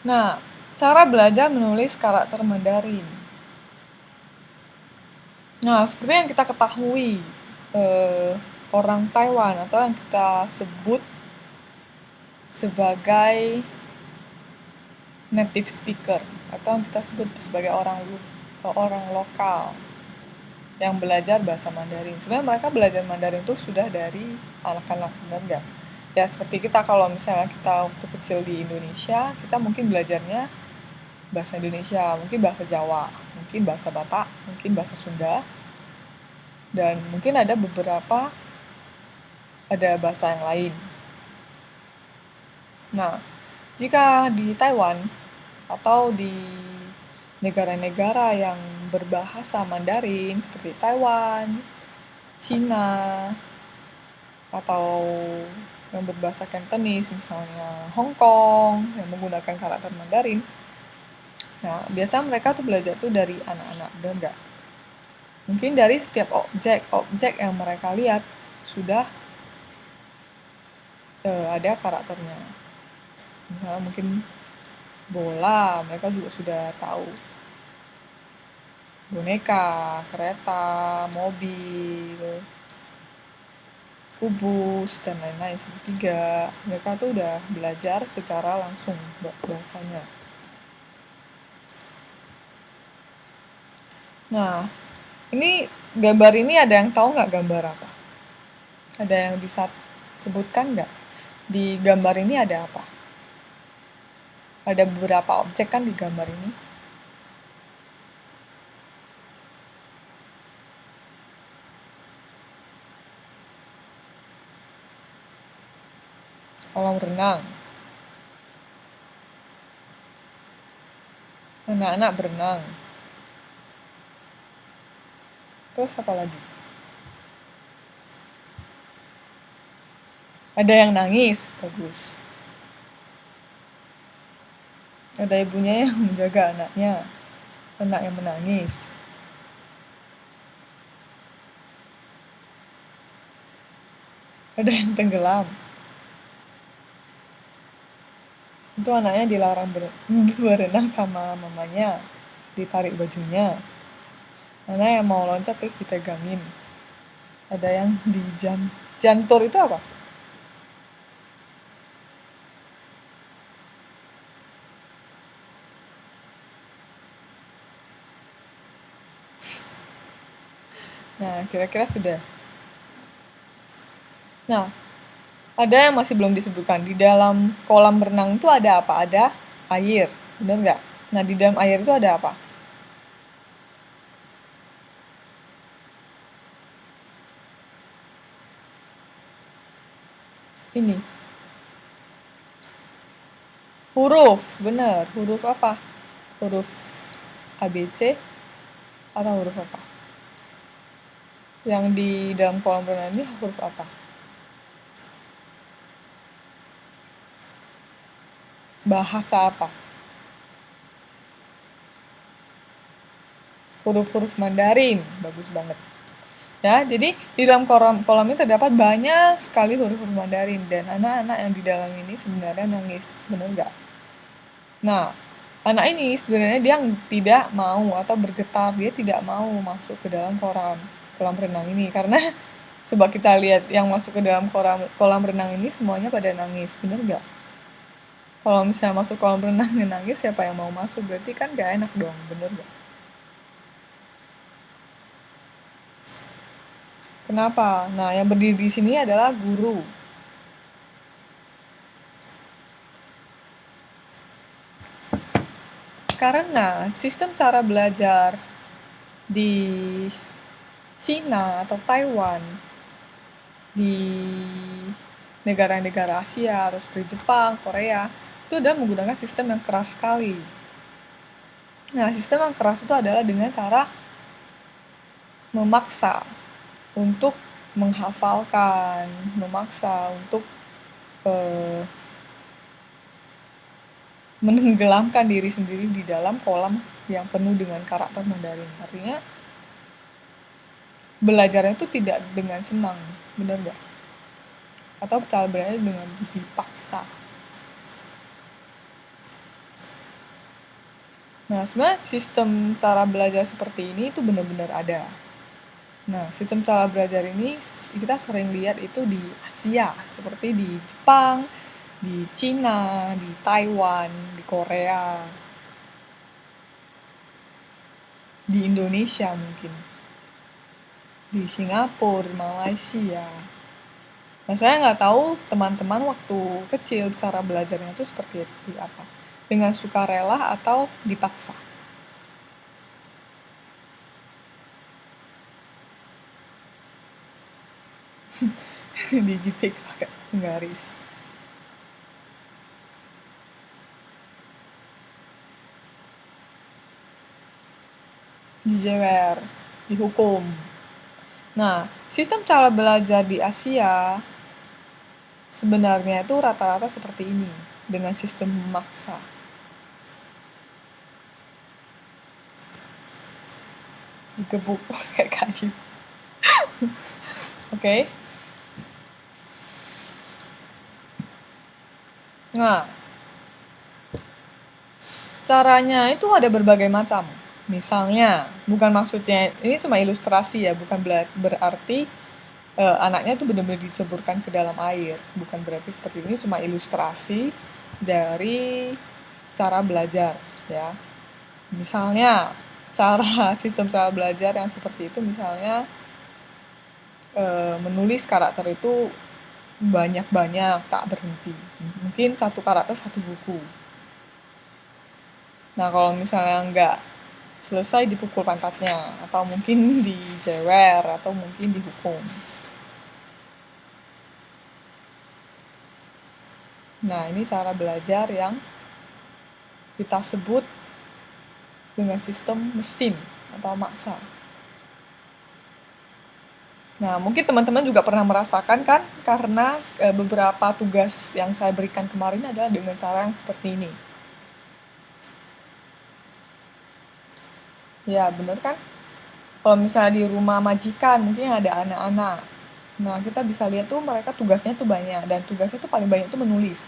Nah, cara belajar menulis karakter Mandarin. Nah, seperti yang kita ketahui, eh, orang Taiwan atau yang kita sebut sebagai native speaker atau yang kita sebut sebagai orang lokal yang belajar bahasa Mandarin. Sebenarnya mereka belajar Mandarin itu sudah dari anak-anak, benar nggak? Ya seperti kita kalau misalnya kita waktu kecil di Indonesia, kita mungkin belajarnya bahasa Indonesia, mungkin bahasa Jawa, mungkin bahasa Batak, mungkin bahasa Sunda, dan mungkin ada bahasa yang lain. Nah, jika di Taiwan atau di negara-negara yang berbahasa Mandarin seperti Taiwan, Cina, atau yang berbahasa Cantonese misalnya Hong Kong yang menggunakan karakter Mandarin. Nah, biasanya mereka tuh belajar tuh dari anak-anak, benar nggak? Mungkin dari setiap objek yang mereka lihat sudah ada karakternya. Misalnya mungkin bola, mereka juga sudah tahu. Boneka, kereta, mobil, kubus, dan lain-lain, segitiga. Mereka tuh udah belajar secara langsung bahasanya. Nah, ini gambar ini ada yang tahu nggak gambar apa? Ada yang bisa sebutkan nggak? Di gambar ini ada apa? Ada beberapa objek kan di gambar ini. Kolam renang. Anak-anak berenang. Terus apa lagi? Ada yang nangis. Bagus. Ada ibunya yang menjaga anaknya. Anak yang menangis. Ada yang tenggelam. Itu anaknya dilarang berenang sama mamanya. Ditarik bajunya. Anak yang mau loncat terus dipegangin. Ada yang jantur itu apa? Nah, kira-kira sudah. Nah, ada yang masih belum disebutkan. Di dalam kolam renang itu ada apa? Ada air. Benar nggak? Nah, di dalam air itu ada apa? Ini. Huruf. Benar. Huruf apa? Huruf ABC atau huruf apa? Yang di dalam kolam renang ini huruf apa? Bahasa apa? Huruf-huruf Mandarin. Bagus banget. Ya, jadi di dalam kolam ini terdapat banyak sekali huruf-huruf Mandarin dan anak-anak yang di dalam ini sebenarnya nangis, benar nggak? Nah, anak ini sebenarnya dia tidak mau atau bergetar, dia tidak mau masuk ke dalam kolam renang ini karena coba kita lihat yang masuk ke dalam kolam renang ini semuanya pada nangis, benar nggak? Kalau misalnya masuk kolam renang dan nangis, siapa yang mau masuk? Berarti kan nggak enak dong, bener nggak? Kenapa? Nah, yang berdiri di sini adalah guru. Karena sistem cara belajar di Cina atau Taiwan, di negara-negara Asia, atau seperti Jepang, Korea, itu udah menggunakan sistem yang keras sekali. Nah, sistem yang keras itu adalah dengan cara memaksa untuk menghafalkan, memaksa untuk eh, menenggelamkan diri sendiri di dalam kolam yang penuh dengan karakter Mandarin. Artinya belajarnya itu tidak dengan senang, benar nggak? Atau cara belajarnya dengan dipaksa. Nah, sebenarnya sistem cara belajar seperti ini itu benar-benar ada. Nah, sistem cara belajar ini kita sering lihat itu di Asia, seperti di Jepang, di Cina, di Taiwan, di Korea, di Indonesia mungkin, di Singapura, Malaysia. Nah, saya nggak tahu teman-teman waktu kecil cara belajarnya itu seperti apa. Dengan sukarela atau dipaksa. Digitik pakai garis. Dijewer, dihukum. Nah, sistem cara belajar di Asia sebenarnya itu rata-rata seperti ini, dengan sistem memaksa. Digebuk pakai kayu. Oke. Nah, caranya itu ada berbagai macam. Misalnya, bukan maksudnya, ini cuma ilustrasi ya, bukan berarti anaknya itu benar-benar diceburkan ke dalam air. Bukan berarti seperti ini, cuma ilustrasi dari cara belajar ya. Misalnya, cara sistem cara belajar yang seperti itu misalnya menulis karakter itu banyak-banyak, tak berhenti. Mungkin satu karakter satu buku. Nah, kalau misalnya nggak selesai dipukul pantatnya, atau mungkin dijewer, atau mungkin dihukum. Nah, ini cara belajar yang kita sebut dengan sistem mesin atau maksa. Nah, mungkin teman-teman juga pernah merasakan kan, karena beberapa tugas yang saya berikan kemarin adalah dengan cara yang seperti ini. Ya, bener kan? Kalau misalnya di rumah majikan, mungkin ada anak-anak. Nah, kita bisa lihat tuh mereka tugasnya tuh banyak, dan tugasnya tuh paling banyak tuh menulis.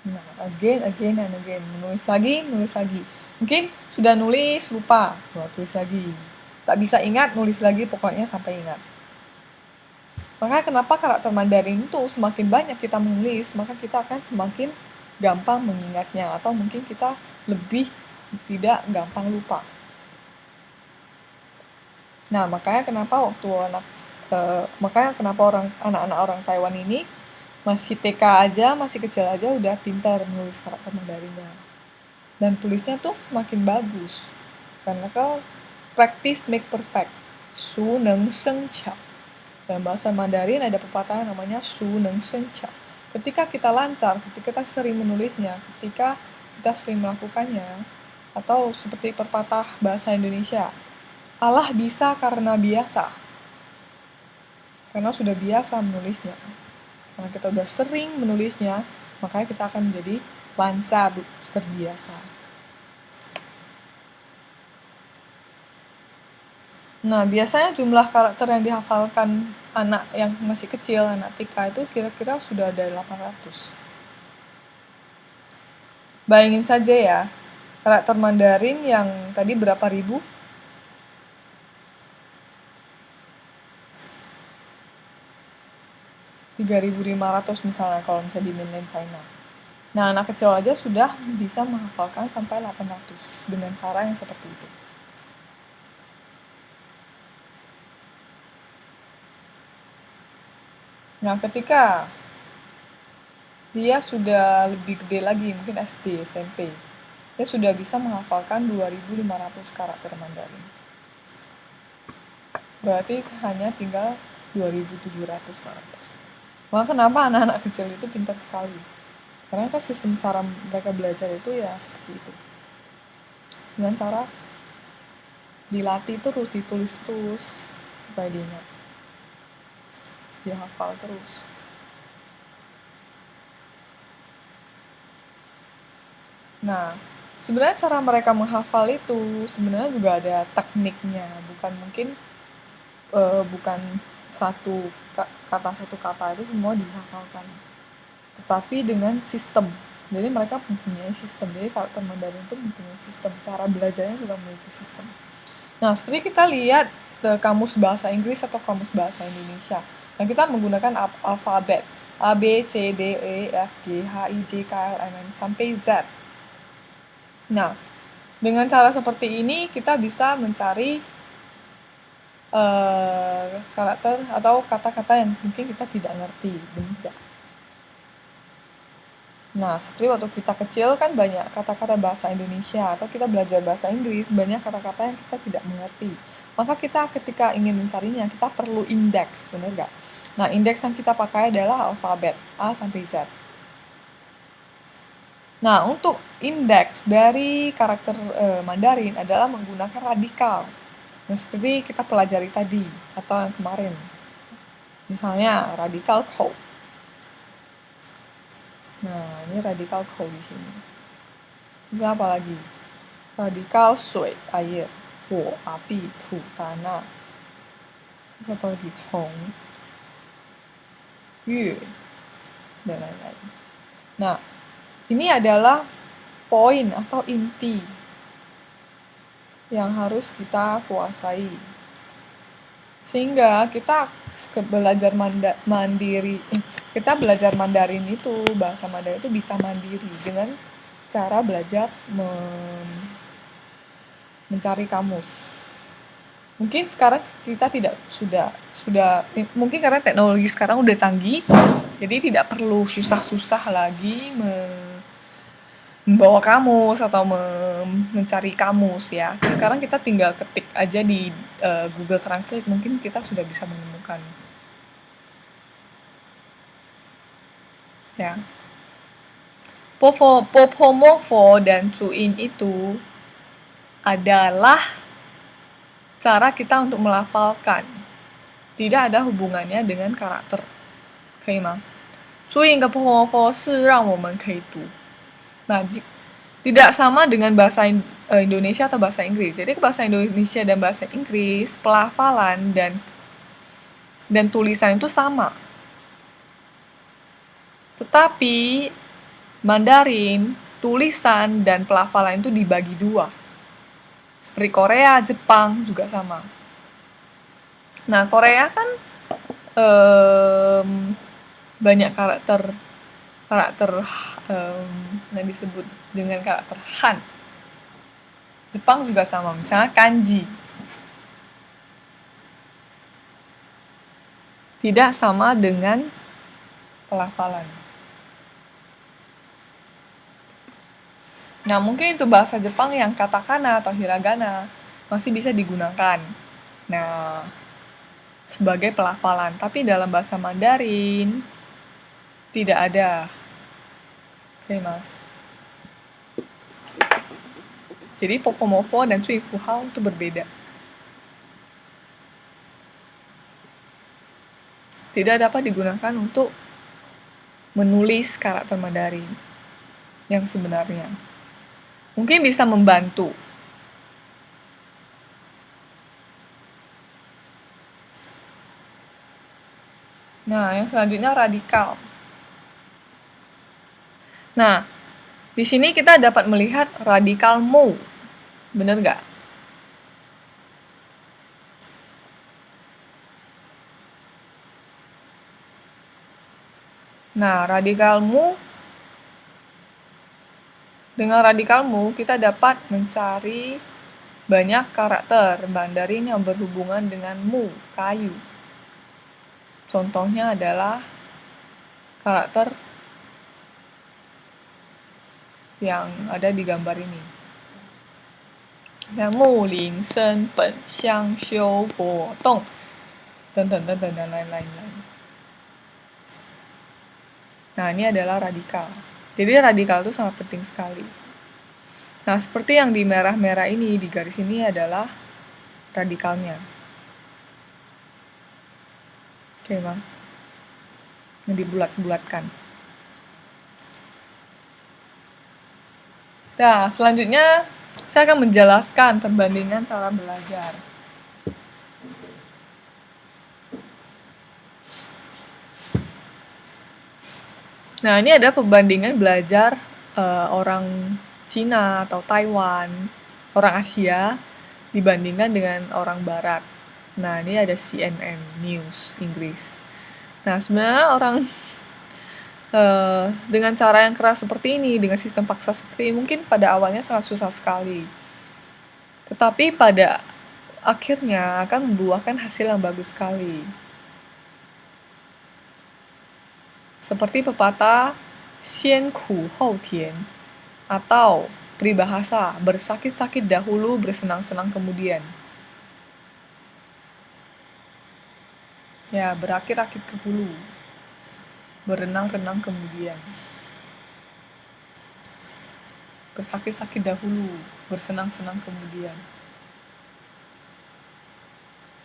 Nah, again, and again. Menulis lagi. Mungkin sudah nulis, lupa. Wah, tulis lagi. Tak bisa ingat, nulis lagi, pokoknya sampai ingat. Maka kenapa karakter Mandarin itu semakin banyak kita menulis, maka kita akan semakin gampang mengingatnya. Atau mungkin kita lebih tidak gampang lupa. Nah, makanya kenapa anak-anak orang Taiwan ini masih TK aja, masih kecil aja udah pintar menulis karakter Mandarinnya. Dan tulisnya tuh semakin bagus. Karena kan practice make perfect. Su neng sheng qia. Dalam bahasa Mandarin ada pepatah namanya su neng sheng qia. Ketika kita lancar, ketika kita sering menulisnya, ketika kita sering melakukannya, atau seperti pepatah bahasa Indonesia, Allah bisa karena biasa. Karena sudah biasa menulisnya. Karena kita sudah sering menulisnya, makanya kita akan menjadi lancar, terbiasa. Nah, biasanya jumlah karakter yang dihafalkan anak yang masih kecil, anak TK itu kira-kira sudah ada 800. Bayangin saja ya, karakter Mandarin yang tadi berapa ribu? 3.500 misalnya kalau misalnya di mainland China. Nah, anak kecil aja sudah bisa menghafalkan sampai 800 dengan cara yang seperti itu. Nah, ketika dia sudah lebih gede lagi, mungkin SD, SMP, dia sudah bisa menghafalkan 2.500 karakter Mandarin. Berarti hanya tinggal 2.700 karakter. Maka kenapa anak-anak kecil itu pintar sekali? Karena kan sistem cara mereka belajar itu ya seperti itu. Dengan cara dilatih terus, ditulis terus, supaya diingat. Dia hafal terus. Nah, sebenarnya cara mereka menghafal itu sebenarnya juga ada tekniknya, bukan satu kata itu semua dihafalkan. tetapi dengan sistem. Jadi mereka mempunyai sistem. Jadi karakter Mandarin itu mempunyai sistem. Cara belajarnya juga memiliki sistem. Nah, seperti kita lihat kamus bahasa Inggris atau kamus bahasa Indonesia. Nah, kita menggunakan alfabet A, B, C, D, E, F, G, H, I, J, K, L, M, N, sampai Z. Nah, dengan cara seperti ini kita bisa mencari karakter atau kata-kata yang mungkin kita tidak ngerti. Benar. Nah, seperti waktu kita kecil kan banyak kata-kata bahasa Indonesia atau kita belajar bahasa Inggris, banyak kata-kata yang kita tidak mengerti. Maka kita ketika ingin mencarinya, kita perlu indeks, benar nggak? Nah, indeks yang kita pakai adalah alfabet A sampai Z. Nah, untuk indeks dari karakter Mandarin adalah menggunakan radikal. Nah, seperti kita pelajari tadi atau yang kemarin. Misalnya radikal kou. Nah, ini radikal kou di sini. Ini apa lagi? Radikal sui, air, huo, api, tu, tanah. Terus apa lagi? Cong, yu, dan lain-lain. Nah, ini adalah poin atau inti yang harus kita kuasai. Sehingga kita belajar mandiri, kita belajar Mandarin itu, bahasa Mandarin itu bisa mandiri dengan cara belajar mencari kamus. Mungkin sekarang kita tidak sudah mungkin karena teknologi sekarang udah canggih, jadi tidak perlu susah-susah lagi membawa kamus atau mencari kamus ya. Sekarang kita tinggal ketik aja di Google Translate, mungkin kita sudah bisa menemukan. Ya. Popomofo dan Cuin itu adalah cara kita untuk melafalkan. Tidak ada hubungannya dengan karakter. 可以吗？注意个popomofo是让我们可以读。Nah, tidak sama dengan bahasa Indonesia atau bahasa Inggris. Jadi bahasa Indonesia dan bahasa Inggris, pelafalan dan tulisan itu sama. Tetapi Mandarin, tulisan dan pelafalan itu dibagi dua. Seperti Korea, Jepang juga sama. Nah, Korea kan banyak karakter yang disebut dengan karakter Han. Jepang juga sama, misalnya kanji. Tidak sama dengan pelafalan. Nah, mungkin itu bahasa Jepang yang katakana atau hiragana masih bisa digunakan. Nah, sebagai pelafalan. Tapi dalam bahasa Mandarin tidak ada. Oke, Mas. Jadi popomofo dan cui fuhao itu berbeda. Tidak dapat digunakan untuk menulis karakter Mandarin yang sebenarnya. Mungkin bisa membantu. Nah, yang selanjutnya radikal. Nah, di sini kita dapat melihat radikal mo. Bener nggak? Nah, dengan radikal mu kita dapat mencari banyak karakter Mandarin yang berhubungan dengan mu, kayu. Contohnya adalah karakter yang ada di gambar ini. Mu, ling, shen, pen, xiang, xiu, bo, dong, dan lain-lain. Nah, ini adalah radikal. Jadi radikal itu sangat penting sekali. Nah, seperti yang di merah-merah ini, di garis ini adalah radikalnya. Oke, Bang. Yang dibulat-bulatkan. Nah, selanjutnya saya akan menjelaskan perbandingan cara belajar. Nah, ini ada perbandingan belajar orang Cina atau Taiwan, orang Asia dibandingkan dengan orang Barat. Nah, ini ada CNN News Inggris. Nah, sebenarnya orang dengan cara yang keras seperti ini, dengan sistem paksa seperti ini, mungkin pada awalnya sangat susah sekali. Tetapi pada akhirnya akan membuahkan hasil yang bagus sekali. Seperti pepatah "Xian ku hou tian" atau peribahasa "bersakit-sakit dahulu, bersenang-senang kemudian". Ya, berakit-akit ke hulu, berenang-renang kemudian. Bersakit-sakit dahulu, bersenang-senang kemudian.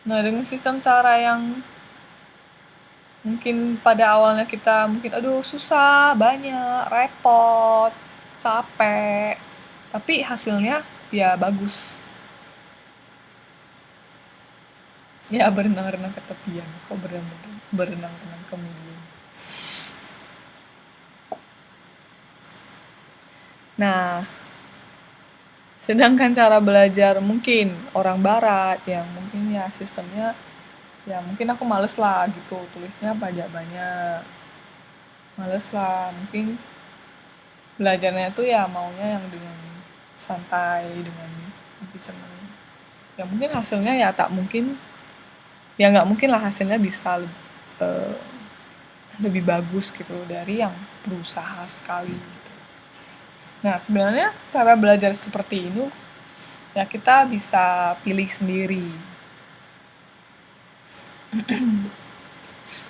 Nah, dengan sistem cara yang mungkin pada awalnya kita mungkin aduh susah, banyak, repot, capek, tapi hasilnya ya bagus. Ya, berenang-renang ke tepian, kok berenang-renang kemudian. Nah, sedangkan cara belajar mungkin orang barat yang mungkin ya sistemnya ya mungkin aku males lah gitu, tulisnya banyak-banyak. Males lah, mungkin belajarnya tuh ya maunya yang dengan santai, dengan lebih seneng. Ya mungkin hasilnya ya tak mungkin, ya nggak mungkin lah hasilnya bisa eh, lebih bagus gitu dari yang berusaha sekali gitu. Nah, sebenarnya cara belajar seperti ini ya kita bisa pilih sendiri.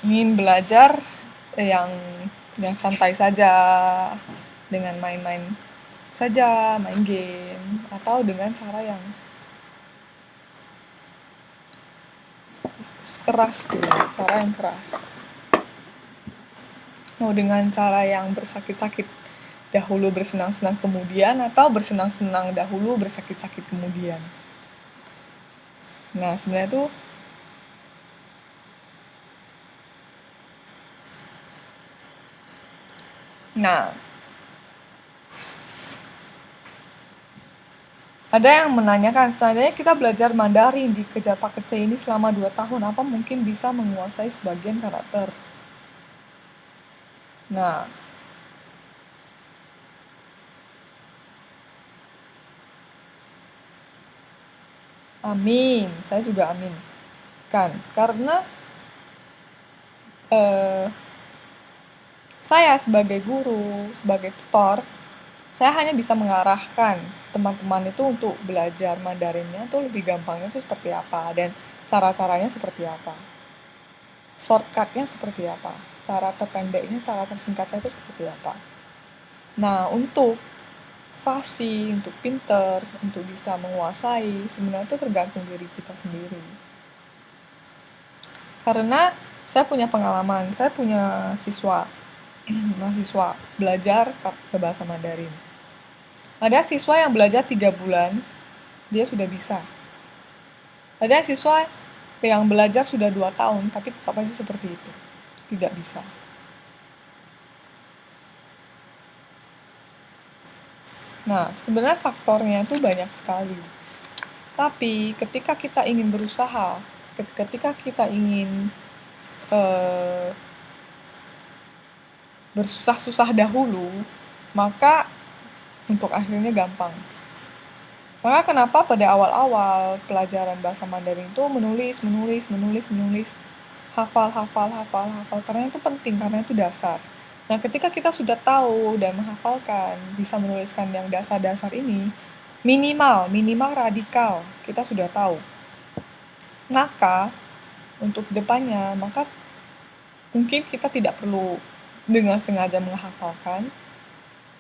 Ingin belajar yang yang santai saja, dengan main-main saja, main game, atau dengan cara yang keras gitu, cara yang keras. Mau dengan cara yang bersakit-sakit dahulu, bersenang-senang kemudian, atau bersenang-senang dahulu, bersakit-sakit kemudian. Nah, sebenarnya tuh nah, ada yang menanyakan, seandainya kita belajar Mandarin di Kejar Paket C ini selama 2 tahun, apa mungkin bisa menguasai sebagian karakter? Nah, amin. Saya juga amin. Kan, karena eh, saya sebagai guru, sebagai tutor, saya hanya bisa mengarahkan teman-teman itu untuk belajar Mandarinnya tuh lebih gampangnya itu seperti apa dan cara-caranya seperti apa. Shortcutnya seperti apa. Cara terpendeknya, cara tersingkatnya itu seperti apa. Nah, untuk fasih, untuk pinter, untuk bisa menguasai, sebenarnya itu tergantung diri kita sendiri. Karena saya punya pengalaman, saya punya siswa, mahasiswa belajar bahasa Mandarin. Ada siswa yang belajar 3 bulan, dia sudah bisa. Ada siswa yang belajar sudah 2 tahun, tapi tetap aja seperti itu. Tidak bisa. Nah, sebenarnya faktornya itu banyak sekali. Tapi ketika kita ingin berusaha, ketika kita ingin eh, bersusah-susah dahulu, maka untuk akhirnya gampang. Maka kenapa pada awal-awal pelajaran bahasa Mandarin itu menulis, hafal, hafal, hafal, hafal, karena itu penting, karena itu dasar. Nah, ketika kita sudah tahu dan menghafalkan, bisa menuliskan yang dasar-dasar ini, minimal radikal, kita sudah tahu. Maka, untuk depannya, maka mungkin kita tidak perlu dengan sengaja menghafalkan,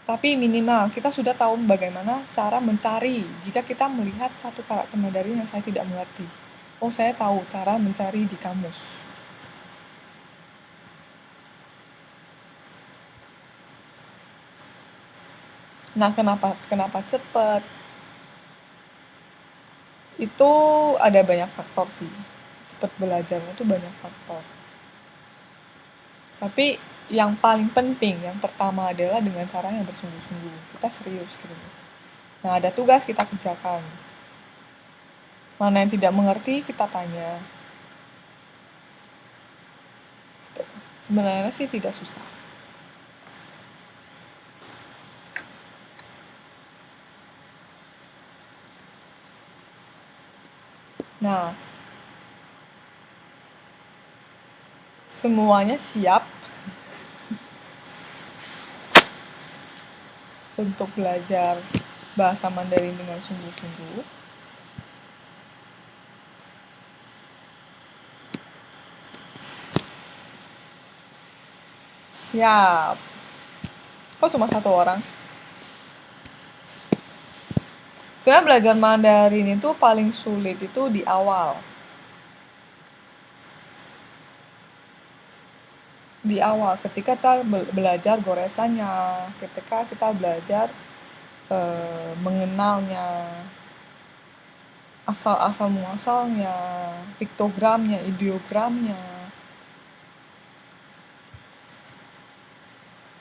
tapi minimal kita sudah tahu bagaimana cara mencari jika kita melihat satu karakter Mandarin yang saya tidak mengerti. Oh, saya tahu cara mencari di kamus. Nah, kenapa cepat? Itu ada banyak faktor sih. Cepat belajarnya itu banyak faktor. Tapi yang paling penting, yang pertama adalah dengan cara yang bersungguh-sungguh. Kita serius gitu. Nah, ada tugas kita kerjakan. Mana yang tidak mengerti, kita tanya. Sebenarnya sih tidak susah. Nah, semuanya siap untuk belajar bahasa Mandarin dengan sungguh-sungguh. Siap. Kok cuma satu orang? Sebenarnya belajar Mandarin itu paling sulit itu di awal. Di awal, ketika kita belajar goresannya, ketika kita belajar mengenalnya, asal-asal muasalnya, piktogramnya, ideogramnya,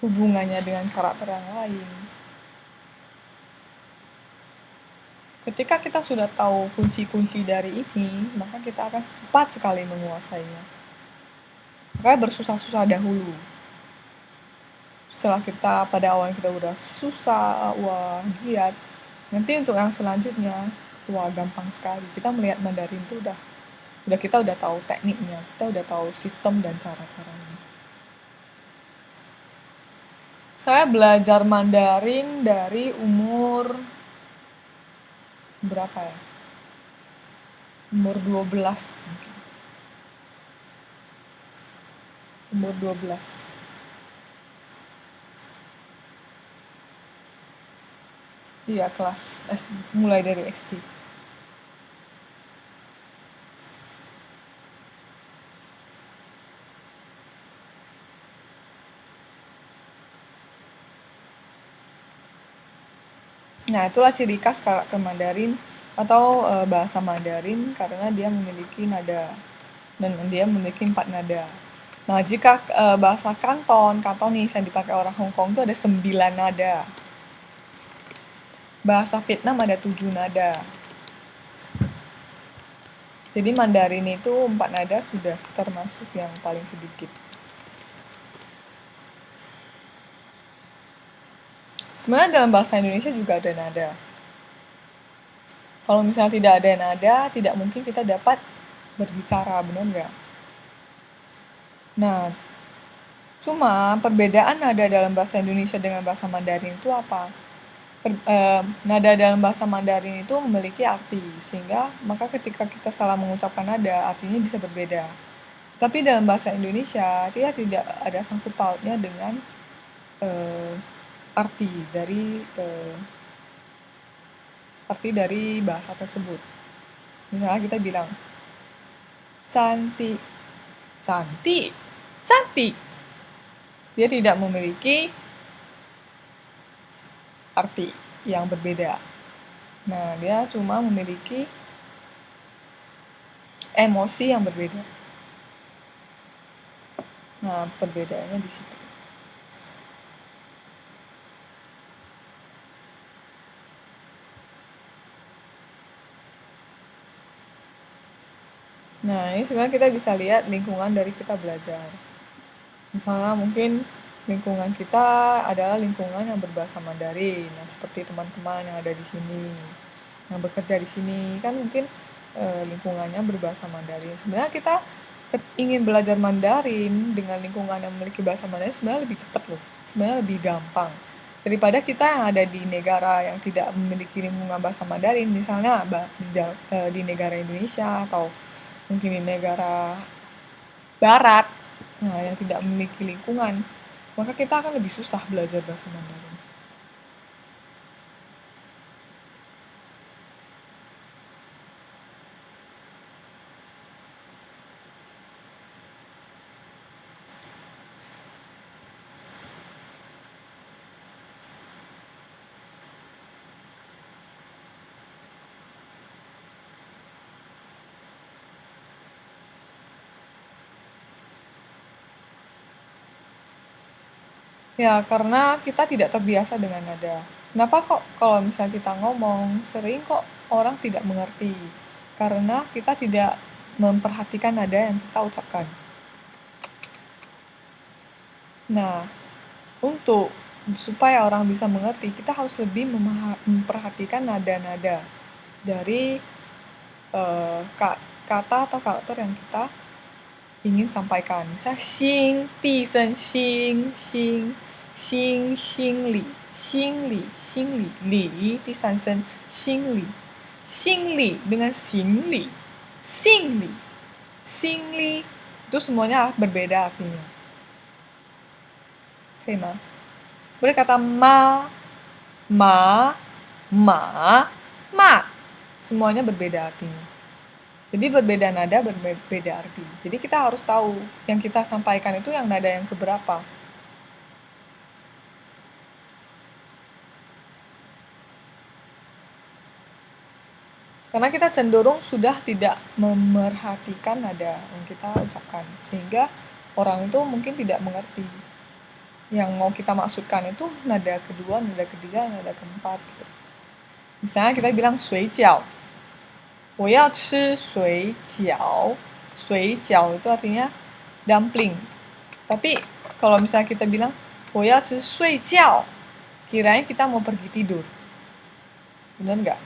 hubungannya dengan karakter yang lain. Ketika kita sudah tahu kunci-kunci dari ini, maka kita akan cepat sekali menguasainya. Makanya bersusah-susah dahulu. Setelah kita pada awalnya kita udah susah, wah giat, nanti untuk yang selanjutnya, wah gampang sekali. Kita melihat Mandarin itu kita udah tahu tekniknya, kita udah tahu sistem dan cara-caranya. Saya belajar Mandarin dari umur berapa ya? Umur 12 mungkin. Umur 12. Iya, kelas SD, mulai dari SD. Nah, itulah ciri khas karakter Mandarin atau bahasa Mandarin karena dia memiliki nada dan dia memiliki 4 nada. Nah, jika bahasa Kantonis yang dipakai orang Hong Kong itu ada 9 nada. Bahasa Vietnam ada 7 nada. Jadi Mandarin itu 4 nada sudah termasuk yang paling sedikit. Sebenarnya dalam bahasa Indonesia juga ada nada. Kalau misalnya tidak ada nada, tidak mungkin kita dapat berbicara, benar nggak? Nah, cuma perbedaan nada dalam bahasa Indonesia dengan bahasa Mandarin itu apa? Nada dalam bahasa Mandarin itu memiliki arti, sehingga maka ketika kita salah mengucapkan nada, artinya bisa berbeda. Tapi dalam bahasa Indonesia, dia tidak ada sangkut pautnya dengan eh, arti dari bahasa tersebut. Misalnya kita bilang cantik, cantik, cantik. Dia tidak memiliki arti yang berbeda. Nah, dia cuma memiliki emosi yang berbeda. Nah, perbedaannya di situ. Nah, ini sebenarnya kita bisa lihat lingkungan dari kita belajar. Misalnya mungkin lingkungan kita adalah lingkungan yang berbahasa Mandarin, nah, seperti teman-teman yang ada di sini, yang bekerja di sini, kan mungkin lingkungannya berbahasa Mandarin. Sebenarnya kita ingin belajar Mandarin dengan lingkungan yang memiliki bahasa Mandarin sebenarnya lebih cepat loh, sebenarnya lebih gampang daripada kita yang ada di negara yang tidak memiliki lingkungan bahasa Mandarin, misalnya di negara Indonesia atau mungkin di negara Barat, nah yang tidak memiliki lingkungan, maka kita akan lebih susah belajar bahasa Mandarin. Ya, karena kita tidak terbiasa dengan nada. Kenapa kok kalau misalnya kita ngomong, sering kok orang tidak mengerti? Karena kita tidak memperhatikan nada yang kita ucapkan. Nah, untuk supaya orang bisa mengerti, kita harus lebih memperhatikan nada-nada dari kata atau karakter yang kita ingin sampaikan. Misalnya xing, ti sen, xing, xing, xing, xing li, xing li, xing li, li, di san sen, xing li, xing li dengan xing li, xing li, xing li, itu semuanya berbeda artinya. Oke, ma. Boleh kata ma, ma, ma, ma. Semuanya berbeda artinya. Jadi berbeda nada, berbeda arti. Jadi kita harus tahu yang kita sampaikan itu yang nada yang keberapa. Karena kita cenderung sudah tidak memerhatikan nada yang kita ucapkan. Sehingga orang itu mungkin tidak mengerti. Yang mau kita maksudkan itu nada kedua, nada ketiga, nada keempat. Gitu. Misalnya kita bilang sui jiao. 我要吃水饺. 水饺 itu artinya dumpling. Tapi kalau misalnya kita bilang 我要吃睡觉, kiranya kita mau pergi tidur. Benar nggak?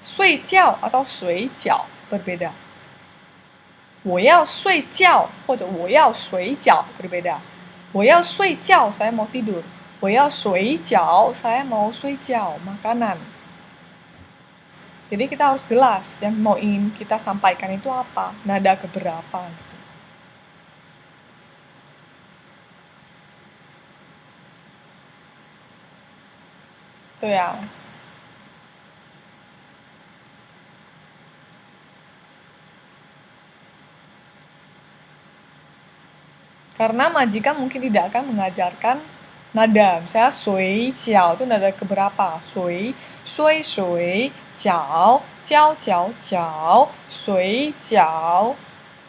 睡觉 atau 水饺 berbeda. 我要睡觉或者我要水饺 berbeda. 我要睡觉 saya mau tidur. 我要水饺 saya mau 睡觉 makanan. Jadi kita harus jelas yang mau ingin kita sampaikan itu apa, nada keberapa gitu. Itu ya. Karena majikan mungkin tidak akan mengajarkan nada. Misalnya sui, jiao itu nada keberapa? Sui, sui, sui, jiao, jiao, jiao, jiao, sui, jiao.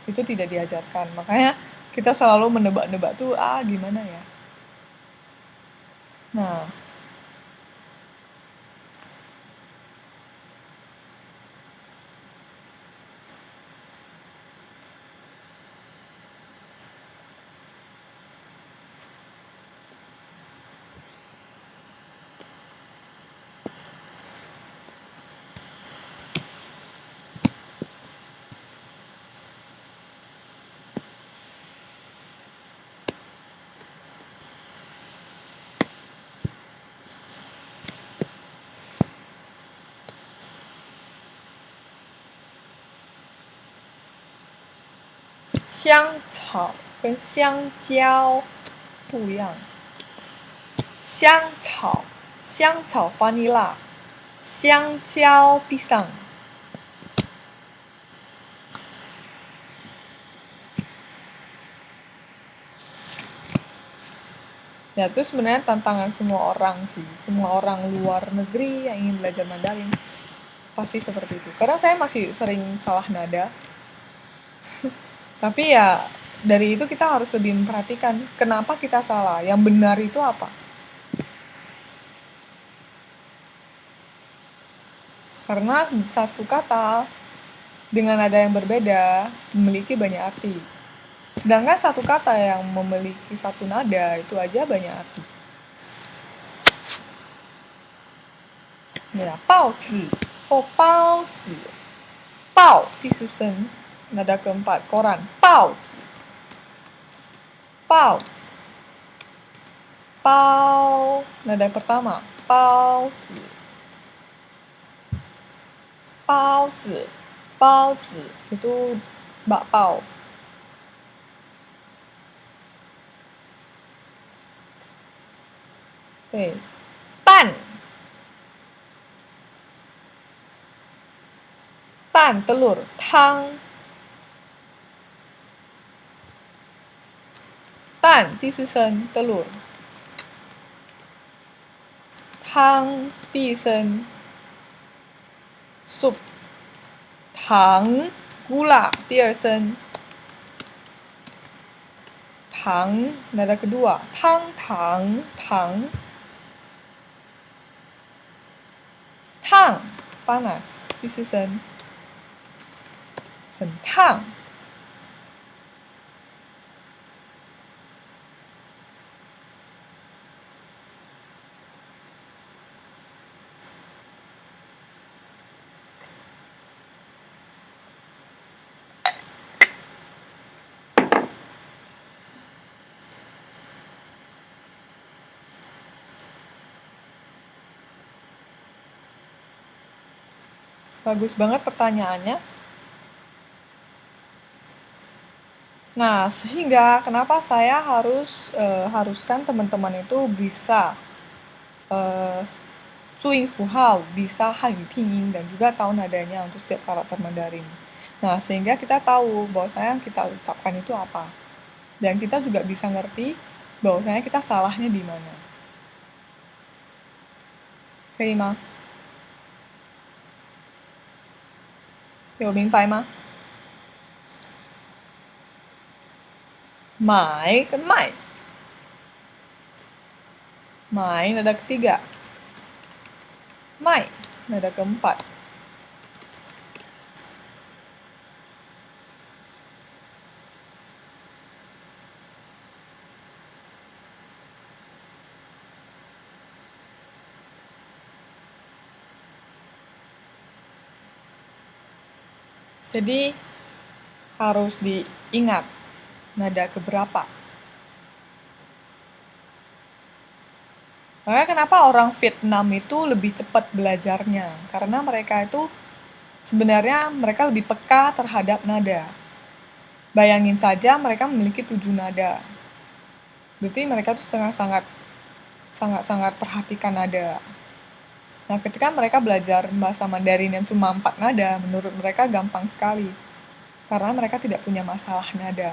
Itu tidak diajarkan. Makanya kita selalu menebak-nebak tuh, gimana ya? Nah, 香草跟香蕉不一样。香草 vanilla， 香蕉 pisang。Ya, itu sebenarnya tantangan semua orang sih. Semua orang luar negeri yang ingin belajar Mandarin pasti seperti itu. Kadang saya masih sering salah nada. Tapi ya, dari itu kita harus lebih memperhatikan kenapa kita salah. Yang benar itu apa? Karena satu kata dengan nada yang berbeda memiliki banyak arti. Sedangkan satu kata yang memiliki satu nada itu aja banyak arti. Ya, 报纸 oh 包子 bao 第四声 nada keempat koran 报纸 包子 包 nada pertama 包子 包子 包子 itu bakpao. Oke, pan 蛋 telur 汤 蛋 第四声 telur 汤 第一声 soup 糖 gula 第二声 tang, nada kedua. Tang, tang, tang. Tang, panas. This is an 很烫。Bagus banget pertanyaannya. Nah, sehingga kenapa saya haruskan teman-teman itu bisa Zuing Fuhao, bisa Hanyu Pinyin, dan juga tahu nadanya untuk setiap karakter Mandarin. Nah, sehingga kita tahu bahwasanya yang kita ucapkan itu apa. Dan kita juga bisa ngerti bahwasanya kita salahnya di mana. Kaya ma? 有明白吗？买跟卖买 nada ketiga, mai nada keempat. Jadi harus diingat nada keberapa. Makanya kenapa orang Vietnam itu lebih cepat belajarnya? Karena mereka itu sebenarnya mereka lebih peka terhadap nada. Bayangin saja mereka memiliki 7 nada. Berarti mereka tuh sangat perhatikan nada. Nah, ketika mereka belajar bahasa Mandarin yang cuma 4 nada, menurut mereka gampang sekali. Karena mereka tidak punya masalah nada.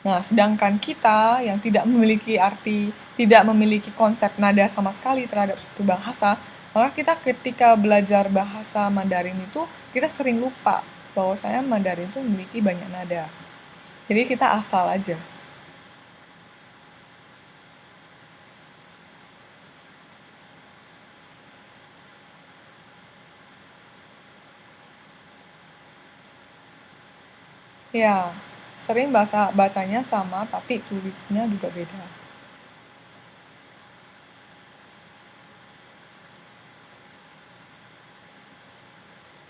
Nah, sedangkan kita yang tidak memiliki arti, tidak memiliki konsep nada sama sekali terhadap suatu bahasa, maka kita ketika belajar bahasa Mandarin itu, kita sering lupa bahwasanya Mandarin itu memiliki banyak nada. Jadi kita asal aja. Ya, sering bacanya sama, tapi tulisnya juga beda.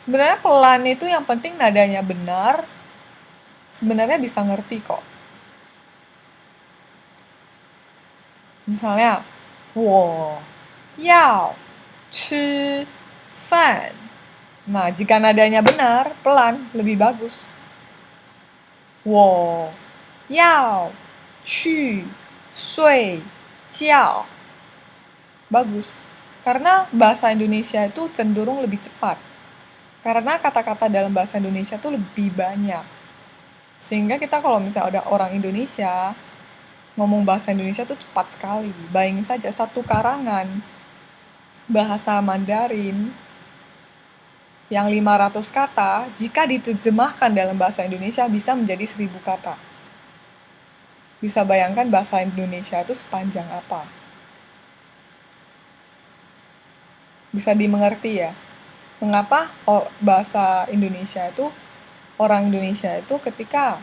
Sebenarnya pelan itu yang penting nadanya benar, sebenarnya bisa ngerti kok. Misalnya, 我要吃饭. Nah, jika nadanya benar, pelan, lebih bagus. 我要去睡觉. Bagus. Karena bahasa Indonesia itu cenderung lebih cepat. Karena kata-kata dalam bahasa Indonesia itu lebih banyak. Sehingga kita kalau misalnya ada orang Indonesia, ngomong bahasa Indonesia tuh cepat sekali. Bayangin saja satu karangan bahasa Mandarin yang 500 kata, jika diterjemahkan dalam bahasa Indonesia bisa menjadi 1000 kata. Bisa bayangkan bahasa Indonesia itu sepanjang apa. Bisa dimengerti ya. Mengapa bahasa Indonesia itu, orang Indonesia itu ketika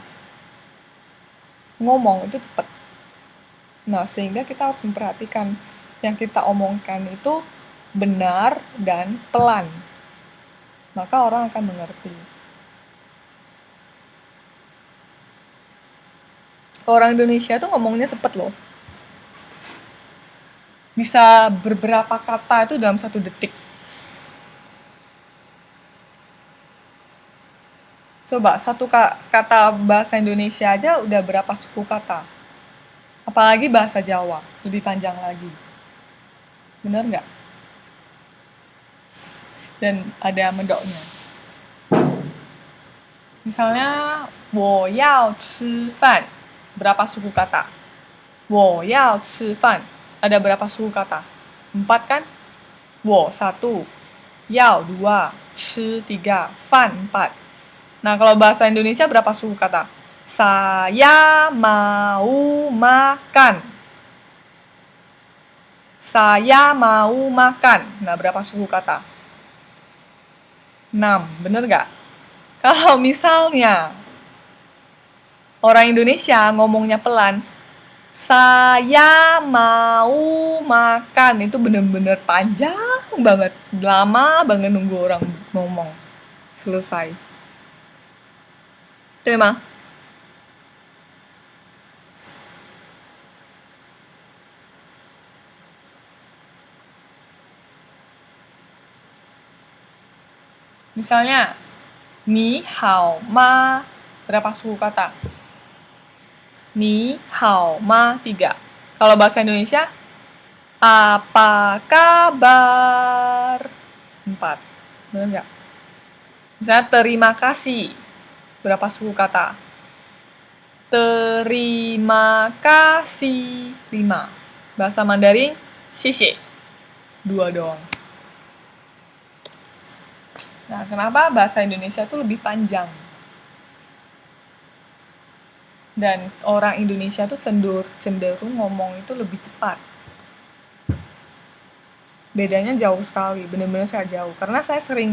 ngomong itu cepat. Nah, sehingga kita harus memperhatikan yang kita omongkan itu benar dan pelan. Maka orang akan mengerti. Orang Indonesia tuh ngomongnya cepet loh. Bisa beberapa kata itu dalam 1 detik. Coba, satu kata bahasa Indonesia aja udah berapa suku kata. Apalagi bahasa Jawa, lebih panjang lagi. Bener nggak? Dan ada mendoknya. Misalnya, 我要吃饭. Berapa suku kata? 我要吃饭. Ada berapa suku kata? 4 kan? 我 1, 要 2, 吃 3, 饭 4. Nah, kalau bahasa Indonesia berapa suku kata? Saya mau makan. Saya mau makan. Nah, berapa suku kata? 6, bener nggak? Kalau misalnya orang Indonesia ngomongnya pelan, saya mau makan, itu bener-bener panjang banget. Lama banget nunggu orang ngomong selesai. Itu emang. Misalnya, ni hao ma, berapa suku kata? Ni hao ma 3. Kalau bahasa Indonesia, apa kabar? 4. Benar nggak? Misalnya terima kasih. Berapa suku kata? Terima kasih. 5. Bahasa Mandarin, xie. 2 doang. Nah, kenapa bahasa Indonesia tuh lebih panjang? Dan orang Indonesia tuh cenderung ngomong itu lebih cepat. Bedanya jauh sekali, benar-benar sangat jauh. Karena saya sering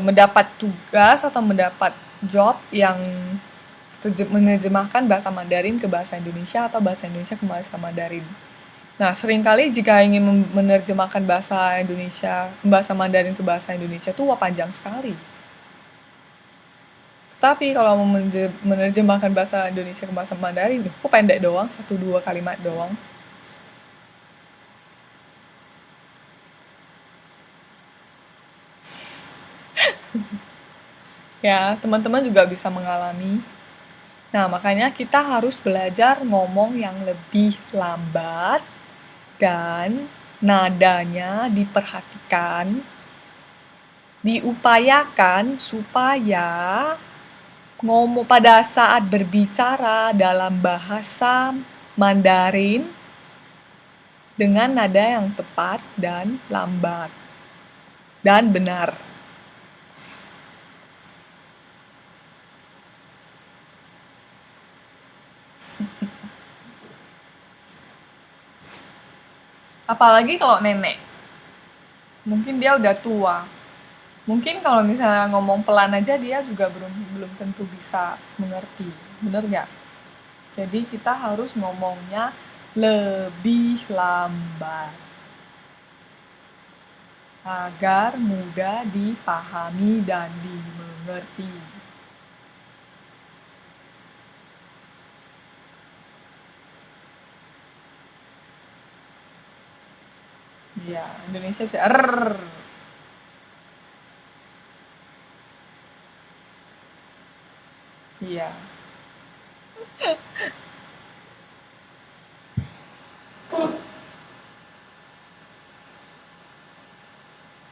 mendapat tugas atau mendapat job yang menerjemahkan bahasa Mandarin ke bahasa Indonesia atau bahasa Indonesia ke bahasa Mandarin. Nah, seringkali jika ingin menerjemahkan bahasa Indonesia, bahasa Mandarin ke bahasa Indonesia tuh panjang sekali. Tapi kalau menerjemahkan bahasa Indonesia ke bahasa Mandarin, kok pendek doang, 1-2 kalimat doang. Ya, teman-teman juga bisa mengalami. Nah, makanya kita harus belajar ngomong yang lebih lambat dan nadanya diperhatikan, diupayakan supaya ngomong pada saat berbicara dalam bahasa Mandarin dengan nada yang tepat dan lambat dan benar. Apalagi kalau nenek. Mungkin dia udah tua. Mungkin kalau misalnya ngomong pelan aja dia juga belum tentu bisa mengerti. Bener nggak? Jadi kita harus ngomongnya lebih lambat agar mudah dipahami dan dimengerti. Iya, Indonesia bisa Iya.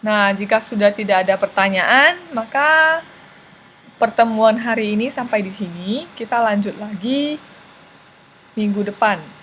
Nah, jika sudah tidak ada pertanyaan, maka pertemuan hari ini sampai di sini. Kita lanjut lagi minggu depan.